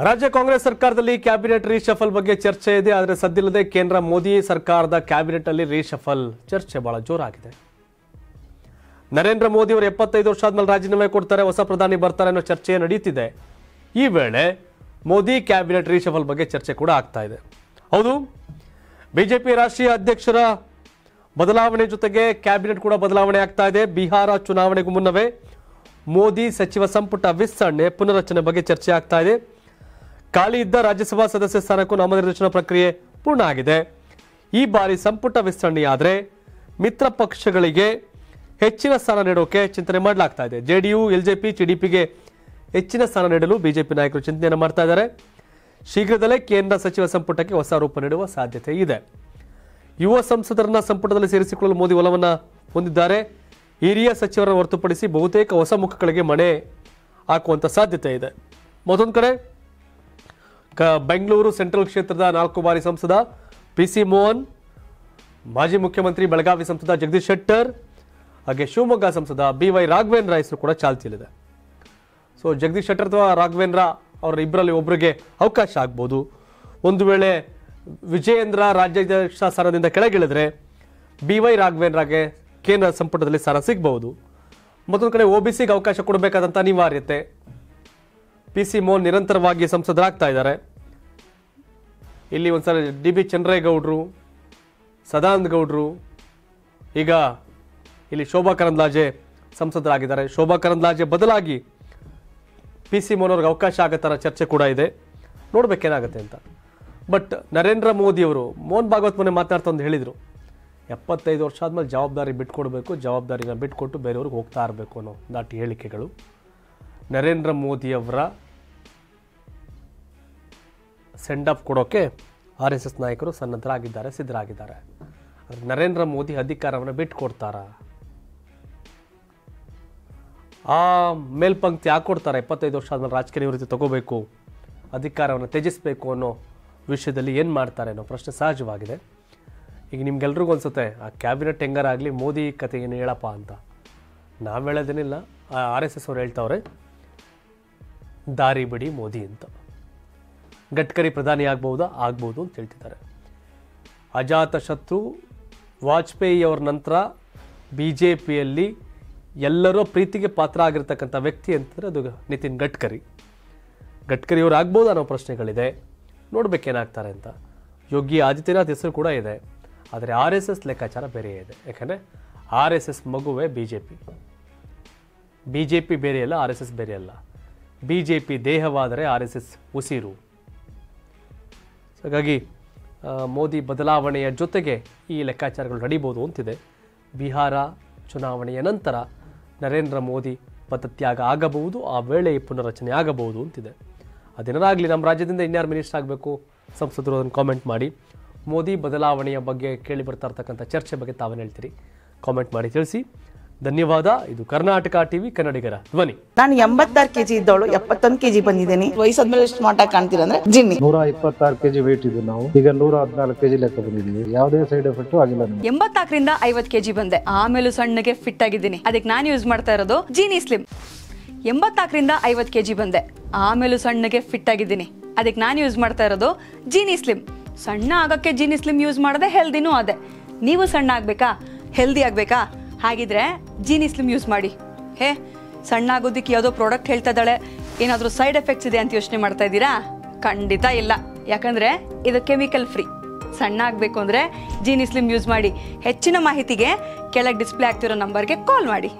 ರಾಜ್ಯ ಕಾಂಗ್ರೆಸ್ ಸರ್ಕಾರದಲ್ಲಿ cabinet reshuffle ಬಗ್ಗೆ ಚರ್ಚೆ ಇದೆ. ಆದರೆ ಸದ್ದಿಲ್ಲದೆ ಕೇಂದ್ರ ಮೋದಿ ಸರ್ಕಾರದ ಕ್ಯಾಬಿನೆಟ್ ಅಲ್ಲಿ ರೀಶಫಲ್ ಚರ್ಚೆ ಬಹಳ ಜೋರಾಗಿದೆ. ನರೇಂದ್ರ ಮೋದಿ ಅವರು 75 ವರ್ಷ ಆದ್ಮೇಲೆ ರಾಜೀನಾಮೆ ಕೊಡ್ತಾರೆ, ಹೊಸ ಪ್ರಧಾನಿ ಬರ್ತಾರೆ ಅನ್ನೋ ಚರ್ಚೆ ನಡೀತಿದೆ. ಈ ವೇಳೆ ಮೋದಿ ಕ್ಯಾಬಿನೆಟ್ ರೀಶಫಲ್ ಬಗ್ಗೆ ಚರ್ಚೆ ಕೂಡ ಆಗ್ತಾ ಇದೆ. ಹೌದು, ಬಿಜೆಪಿ ರಾಷ್ಟ್ರೀಯ ಅಧ್ಯಕ್ಷರ ಬದಲಾವಣೆ ಜೊತೆಗೆ ಕ್ಯಾಬಿನೆಟ್ ಕೂಡ ಬದಲಾವಣೆ ಆಗ್ತಾ ಇದೆ. ಬಿಹಾರ ಚುನಾವಣೆಗೂ ಮುನ್ನವೇ ಮೋದಿ ಸಚಿವ ಸಂಪುಟ ವಿಸ್ತರಣೆ ಪುನರಚನೆ ಬಗ್ಗೆ ಚರ್ಚೆ ಆಗ್ತಾ ಇದೆ. ಖಾಲಿ ಇದ್ದ ರಾಜ್ಯಸಭಾ ಸದಸ್ಯ ಸ್ಥಾನಕ್ಕೂ ನಾಮನಿರ್ದೇಶನ ಪ್ರಕ್ರಿಯೆ ಪೂರ್ಣ ಆಗಿದೆ. ಈ ಬಾರಿ ಸಂಪುಟ ವಿಸ್ತರಣೆಯಾದರೆ ಮಿತ್ರ ಪಕ್ಷಗಳಿಗೆ ಹೆಚ್ಚಿನ ಸ್ಥಾನ ನೀಡೋಕೆ ಚಿಂತನೆ ಮಾಡಲಾಗ್ತಾ ಇದೆ. ಜೆಡಿಯು, ಎಲ್ಜೆಪಿ, ಟಿಡಿಪಿಗೆ ಹೆಚ್ಚಿನ ಸ್ಥಾನ ನೀಡಲು ಬಿಜೆಪಿ ನಾಯಕರು ಚಿಂತನೆಯನ್ನು ಮಾಡ್ತಾ ಇದ್ದಾರೆ. ಶೀಘ್ರದಲ್ಲೇ ಕೇಂದ್ರ ಸಚಿವ ಸಂಪುಟಕ್ಕೆ ಹೊಸ ರೂಪ ನೀಡುವ ಸಾಧ್ಯತೆ ಇದೆ. ಯುವ ಸಂಸದರನ್ನ ಸಂಪುಟದಲ್ಲಿ ಸೇರಿಸಿಕೊಳ್ಳಲು ಮೋದಿ ಒಲವನ್ನು ಹೊಂದಿದ್ದಾರೆ. ಹಿರಿಯ ಸಚಿವರನ್ನು ಹೊರತುಪಡಿಸಿ ಬಹುತೇಕ ಹೊಸ ಮುಖಗಳಿಗೆ ಮಣೆ ಹಾಕುವಂತ ಸಾಧ್ಯತೆ ಇದೆ. ಮತ್ತೊಂದು ಕಡೆ ಬೆಂಗಳೂರು ಸೆಂಟ್ರಲ್ ಕ್ಷೇತ್ರದ 4 ಬಾರಿ ಸಂಸದ ಪಿಸಿ ಮೋಹನ್, ಮಾಜಿ ಮುಖ್ಯಮಂತ್ರಿ ಬೆಳಗಾವಿ ಸಂಸದ ಜಗದೀಶ್ ಶೆಟ್ಟರ್, ಹಾಗೆ ಶಿವಮೊಗ್ಗ ಸಂಸದ ಬಿವೈ ರಾಘವೇಂದ್ರ ಹೆಸರು ಕೂಡ ಚಾಲ್ತಿಯಲ್ಲಿದೆ. ಸೊ ಜಗದೀಶ್ ಶೆಟ್ಟರ್ ಅಥವಾ ರಾಘವೇಂದ್ರ ಅವರ ಇಬ್ಬರಲ್ಲಿ ಒಬ್ಬರಿಗೆ ಅವಕಾಶ ಆಗ್ಬೋದು. ಒಂದು ವೇಳೆ ವಿಜಯೇಂದ್ರ ರಾಜ್ಯಾಧ್ಯಕ್ಷ ಸ್ಥಾನದಿಂದ ಕೆಳಗಿಳಿದ್ರೆ ಬಿವೈ ರಾಘವೇಂದ್ರಗೆ ಕೇಂದ್ರ ಸಂಪುಟದಲ್ಲಿ ಸ್ಥಾನ ಸಿಗಬಹುದು. ಮತ್ತೊಂದು ಕಡೆ ಒಬಿಸಿಗೆ ಅವಕಾಶ ಕೊಡಬೇಕಾದಂಥ ಅನಿವಾರ್ಯತೆ. ಪಿಸಿ ಮೋಹನ್ ನಿರಂತರವಾಗಿ ಸಂಸದರಾಗ್ತಾ ಇದ್ದಾರೆ. ಇಲ್ಲಿ ಒಂದ್ಸಲ ಡಿ.ಬಿ. ಚಂದ್ರೇಗೌಡರು, ಸದಾನಂದ ಗೌಡರು, ಈಗ ಇಲ್ಲಿ ಶೋಭಾ ಕರಂದ್ಲಾಜೆ ಸಂಸದರಾಗಿದ್ದಾರೆ. ಶೋಭಾ ಕರಂದ್ಲಾಜೆ ಬದಲಾಗಿ ಪಿಸಿ ಮೋಹನ್ ಅವ್ರಿಗೆ ಅವಕಾಶ ಆಗೋ ಥರ ಚರ್ಚೆ ಕೂಡ ಇದೆ. ನೋಡ್ಬೇಕೇನಾಗುತ್ತೆ ಅಂತ. ಬಟ್ ನರೇಂದ್ರ ಮೋದಿಯವರು ಮೋಹನ್ ಭಾಗವತ್ ಮೊನ್ನೆ ಮಾತಾಡ್ತಾ ಒಂದು ಹೇಳಿದರು, 75 ವರ್ಷ ಆದ್ಮೇಲೆ ಜವಾಬ್ದಾರಿ ಬಿಟ್ಕೊಡ್ಬೇಕು, ಜವಾಬ್ದಾರಿನ ಬಿಟ್ಕೊಟ್ಟು ಬೇರೆಯವ್ರಿಗೆ ಹೋಗ್ತಾ ಇರಬೇಕು ಅನ್ನೋ ದಾಟಿ ಹೇಳಿಕೆಗಳು. ನರೇಂದ್ರ ಮೋದಿಯವರ ಸೆಂಡ್ ಆಫ್ ಕೊಡೋಕೆ RSS ನಾಯಕರು ಸನ್ನದ್ಧರಾಗಿದ್ದಾರೆ, ಸಿದ್ಧರಾಗಿದ್ದಾರೆ. ನರೇಂದ್ರ ಮೋದಿ ಅಧಿಕಾರವನ್ನು ಬಿಟ್ಕೊಡ್ತಾರ? ಆ ಮೇಲ್ಪಂಕ್ತಿ ಯಾಕೆ ಕೊಡ್ತಾರೆ? 75 ವರ್ಷ ಆದ್ಮೇಲೆ ರಾಜಕೀಯ ನಿವೃತ್ತಿ ತಗೋಬೇಕು, ಅಧಿಕಾರವನ್ನು ತ್ಯಜಿಸಬೇಕು ಅನ್ನೋ ವಿಷಯದಲ್ಲಿ ಏನು ಮಾಡ್ತಾರೆ ಅನ್ನೋ ಪ್ರಶ್ನೆ ಸಹಜವಾಗಿದೆ. ಈಗ ನಿಮ್ಗೆಲ್ರಿಗೂ ಅನ್ಸುತ್ತೆ ಆ ಕ್ಯಾಬಿನೆಟ್ ಹೆಂಗಾರಾಗಲಿ ಮೋದಿ ಕತೆ ಏನು ಹೇಳಪ್ಪ ಅಂತ. ನಾವು ಹೇಳೋದೇನಿಲ್ಲ, RSS ಅವ್ರು ಹೇಳ್ತಾವ್ರೆ ದಾರಿ ಬಿಡಿ ಮೋದಿ ಅಂತ. ಗಡ್ಕರಿ ಪ್ರಧಾನಿ ಆಗ್ಬೋದು ಅಂತ ಹೇಳ್ತಿದ್ದಾರೆ. ಅಜಾತ ಶತ್ರು ವಾಜಪೇಯಿ ಅವ್ರ ನಂತರ BJPಯಲ್ಲಿ ಎಲ್ಲರೂ ಪ್ರೀತಿಗೆ ಪಾತ್ರ ಆಗಿರ್ತಕ್ಕಂಥ ವ್ಯಕ್ತಿ ಅಂತಂದರೆ ಅದು ನಿತಿನ್ ಗಡ್ಕರಿ. ಗಡ್ಕರಿಯವರು ಆಗ್ಬೋದು ಅನ್ನೋ ಪ್ರಶ್ನೆಗಳಿದೆ. ನೋಡ್ಬೇಕೇನಾಗ್ತಾರೆ ಅಂತ. ಯೋಗಿ ಆದಿತ್ಯನಾಥ್ ಹೆಸರು ಕೂಡ ಇದೆ. ಆದರೆ RSS ಲೆಕ್ಕಾಚಾರ ಬೇರೆ ಇದೆ. ಯಾಕಂದರೆ RSS ಮಗುವೇ BJP ಬೇರೆಯಲ್ಲ, RSS ಬೇರೆಯಲ್ಲ. BJP ದೇಹವಾದರೆ RSS ಉಸಿರು. ಹಾಗಾಗಿ ಮೋದಿ ಬದಲಾವಣೆಯ ಜೊತೆಗೆ ಈ ಲೆಕ್ಕಾಚಾರಗಳು ನಡೀಬೋದು ಅಂತಿದೆ. ಬಿಹಾರ ಚುನಾವಣೆಯ ನಂತರ ನರೇಂದ್ರ ಮೋದಿ ಪದತ್ಯಾಗ ಆಗಬಹುದು, ಆ ವೇಳೆ ಪುನರಚನೆ ಆಗಬಹುದು ಅಂತಿದೆ. ಅದೇನಾಗಲಿ, ನಮ್ಮ ರಾಜ್ಯದಿಂದ ಇನ್ಯಾರು ಮಿನಿಸ್ಟರ್ ಆಗಬೇಕು ಸಂಸದರು ಅದನ್ನು ಕಾಮೆಂಟ್ ಮಾಡಿ. ಮೋದಿ ಬದಲಾವಣೆಯ ಬಗ್ಗೆ ಕೇಳಿ ಬರ್ತಾ ಇರ್ತಕ್ಕಂಥ ಚರ್ಚೆ ಬಗ್ಗೆ ತಾವೇನು ಹೇಳ್ತೀರಿ ಕಾಮೆಂಟ್ ಮಾಡಿ ತಿಳಿಸಿ. ಧನ್ಯವಾದ. ಇದು ಕರ್ನಾಟಕ ಟಿವಿ, ಕನ್ನಡಿಗರ ಧ್ವನಿ. ನಾನು 86 kg ಇದ್ದವಳು 71 kg ಬಂದಿದ್ದೀನಿ. ವಯಸ್ಸಾದ್ಮೇಲೆ ಸ್ಮಾರ್ಟ್ ಆಗಿ ಕಾಣ್ತೀರ ಅಂದ್ರೆ ಜಿನ್ನಿ. 126 kg ವೇಟ್ ಇದೆ. ನಾವು ಈಗ 114 kg ಲೆಕ್ಕ ಬಂದಿದ್ದೀವಿ. ಯಾವುದೇ ಸೈಡ್ ಎಫೆಕ್ಟ್ ಆಗಿಲ್ಲ. 84ರಿಂದ 50 kg ಬಂದೆ. ಆಮೇಲೆ ಸಣ್ಣಗೆ ಫಿಟ್ ಆಗಿದ್ದೀನಿ. ಅದಕ್ಕೆ ನಾನು ಯೂಸ್ ಮಾಡ್ತಾ ಇರೋದು ಜೀನಿ ಸ್ಲಿಮ್. 84ರಿಂದ 50 kg ಬಂದೆ. ಆಮೇಲೆ ಸಣ್ಣಗೆ ಫಿಟ್ ಆಗಿದ್ದೀನಿ. ಅದಕ್ಕೆ ನಾನು ಯೂಸ್ ಮಾಡ್ತಾ ಇರೋದು ಜೀನಿ ಸ್ಲಿಮ್. ಸಣ್ಣ ಆಗಕ್ಕೆ ಜೀನಿ ಸ್ಲಿಮ್ ಯೂಸ್ ಮಾಡದೆ ಹೆಲ್ದಿನೂ ಅದೇ. ನೀವು ಸಣ್ಣ ಆಗ್ಬೇಕಾ, ಹೆಲ್ದಿ ಆಗ್ಬೇಕಾ? ಹಾಗಿದ್ರೆ ಜೀನಿ ಸ್ಲಿಮ್ ಯೂಸ್ ಮಾಡಿ. ಸಣ್ಣ ಆಗೋದಕ್ಕೆ ಯಾವುದೋ ಪ್ರಾಡಕ್ಟ್ ಹೇಳ್ತಾ ಇದ್ದಾಳೆ, ಏನಾದರೂ ಸೈಡ್ ಎಫೆಕ್ಟ್ಸ್ ಇದೆ ಅಂತ ಯೋಚನೆ ಮಾಡ್ತಾ ಇದ್ದೀರಾ? ಖಂಡಿತ ಇಲ್ಲ. ಯಾಕಂದ್ರೆ ಇದು ಕೆಮಿಕಲ್ ಫ್ರೀ. ಸಣ್ಣ ಆಗಬೇಕು ಅಂದ್ರೆ ಜೀನಿ ಸ್ಲಿಮ್ ಯೂಸ್ ಮಾಡಿ. ಹೆಚ್ಚಿನ ಮಾಹಿತಿಗೆ ಕೆಳಗೆ ಡಿಸ್ಪ್ಲೇ ಆಗ್ತಿರೋ ನಂಬರ್ಗೆ ಕಾಲ್ ಮಾಡಿ.